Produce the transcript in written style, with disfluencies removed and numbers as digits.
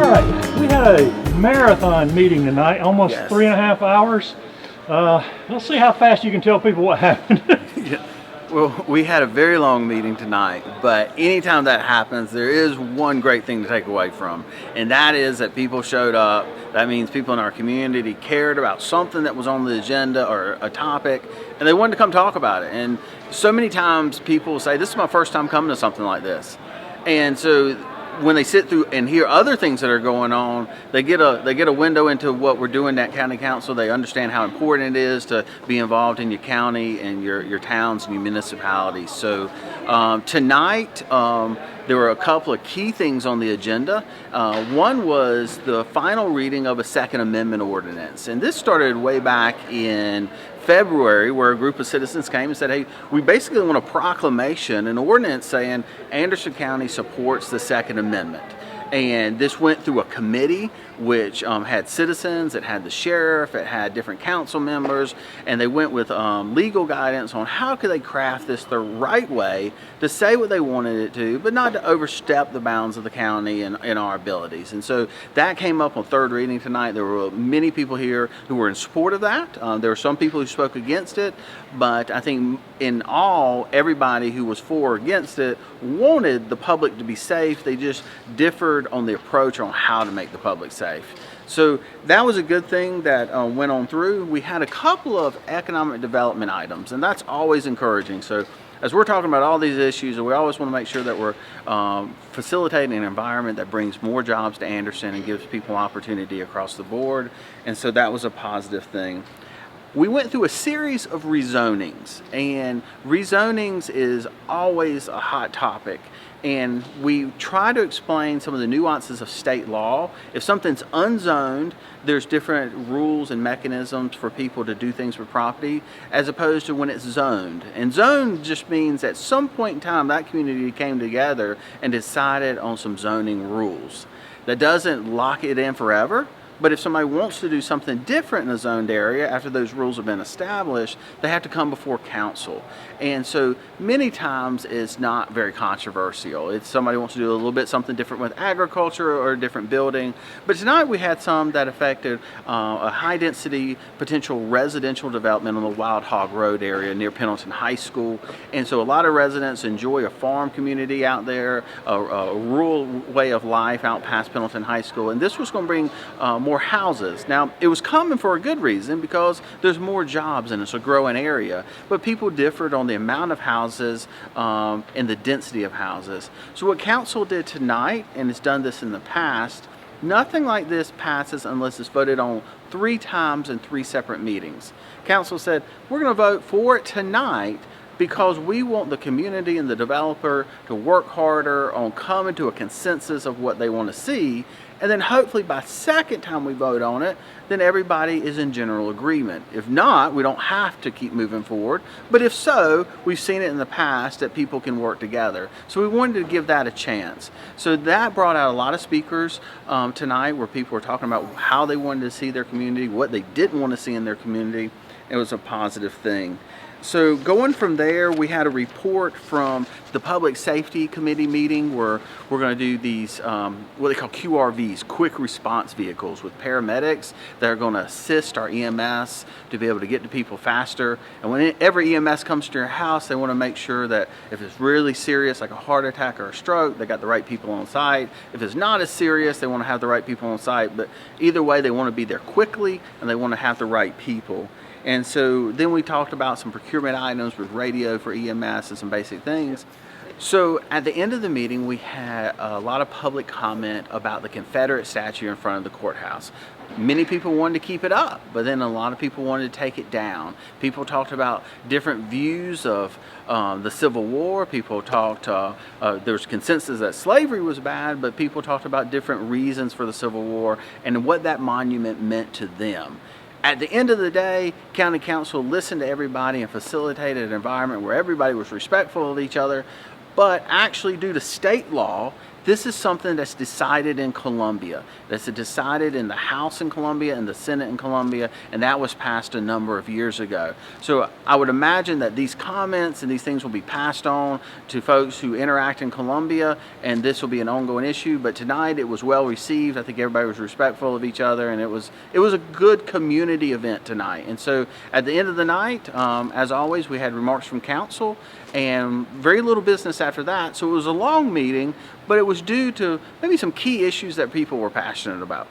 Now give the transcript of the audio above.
right, we had a marathon meeting tonight, almost Yes. 3.5 hours. Let's see how fast you can tell people what happened. Yeah. Well, we had a very long meeting tonight, but anytime that happens, there is one great thing to take away from, and that is that people showed up. That means people in our community cared about something that was on the agenda or a topic, and they wanted to come talk about it. And so many times people say, "This is my first time coming to something like this," and so when they sit through and hear other things that are going on, they get a window into what we're doing at County Council. They understand how important it is to be involved in your county and your towns and your municipalities. So tonight there were a couple of key things on the agenda. One was the final reading of a Second Amendment ordinance, and this started way back in February, where a group of citizens came and said, hey, we basically want a proclamation, an ordinance saying Anderson County supports the Second Amendment. And this went through a committee which had citizens, it had the sheriff, it had different council members, and they went with legal guidance on how could they craft this the right way to say what they wanted it to, but not to overstep the bounds of the county and our abilities. And so that came up on third reading tonight. There were many people here who were in support of that. There were some people who spoke against it, but I think in all, everybody who was for or against it wanted the public to be safe. They just differed on the approach on how to make the public safe. So that was a good thing that went on through. We had a couple of economic development items, and that's always encouraging. So as we're talking about all these issues, we always want to make sure that we're facilitating an environment that brings more jobs to Anderson and gives people opportunity across the board. And so that was a positive thing. We went through a series of rezonings, and rezonings is always a hot topic. And we try to explain some of the nuances of state law. If something's unzoned, there's different rules and mechanisms for people to do things with property, as opposed to when it's zoned. And zoned just means at some point in time that community came together and decided on some zoning rules. That doesn't lock it in forever. But if somebody wants to do something different in a zoned area after those rules have been established, they have to come before council. And so many times it's not very controversial. It's somebody wants to do a little bit something different with agriculture or a different building. But tonight we had some that affected a high density potential residential development on the Wild Hog Road area near Pendleton High School. And so a lot of residents enjoy a farm community out there, a rural way of life out past Pendleton High School. And this was going to bring more houses. Now, it was coming for a good reason because there's more jobs and it's a growing area, but people differed on the amount of houses and the density of houses. So what council did tonight, and it's done this in the past, nothing like this passes unless it's voted on 3 times in 3 separate meetings. Council said, we're going to vote for it tonight because we want the community and the developer to work harder on coming to a consensus of what they want to see. And then hopefully by second time we vote on it, then everybody is in general agreement. If not, we don't have to keep moving forward. But if so, we've seen it in the past that people can work together. So we wanted to give that a chance. So that brought out a lot of speakers tonight where people were talking about how they wanted to see their community, what they didn't want to see in their community. It was a positive thing. So going from there, we had a report from the Public Safety Committee meeting where we're going to do these, what they call QRVs, quick response vehicles with paramedics that are going to assist our EMS to be able to get to people faster. And whenever EMS comes to your house, they want to make sure that if it's really serious, like a heart attack or a stroke, they got the right people on site. If it's not as serious, they want to have the right people on site. But either way, they want to be there quickly and they want to have the right people. And so then we talked about some procurement items with radio for EMS and some basic things. So at the end of the meeting, we had a lot of public comment about the Confederate statue in front of the courthouse. Many people wanted to keep it up, but then a lot of people wanted to take it down. People talked about different views of the Civil War. People talked, there was consensus that slavery was bad, but people talked about different reasons for the Civil War and what that monument meant to them. At the end of the day, County Council listened to everybody and facilitated an environment where everybody was respectful of each other, but actually due to state law, This is something that's decided in Columbia. That's decided in the House in Columbia and the Senate in Columbia, and that was passed a number of years ago. So I would imagine that these comments and these things will be passed on to folks who interact in Columbia, and this will be an ongoing issue. But tonight it was well received. I think everybody was respectful of each other, and it was a good community event tonight. And so at the end of the night, as always, we had remarks from council and very little business after that. So it was a long meeting, but it was due to maybe some key issues that people were passionate about.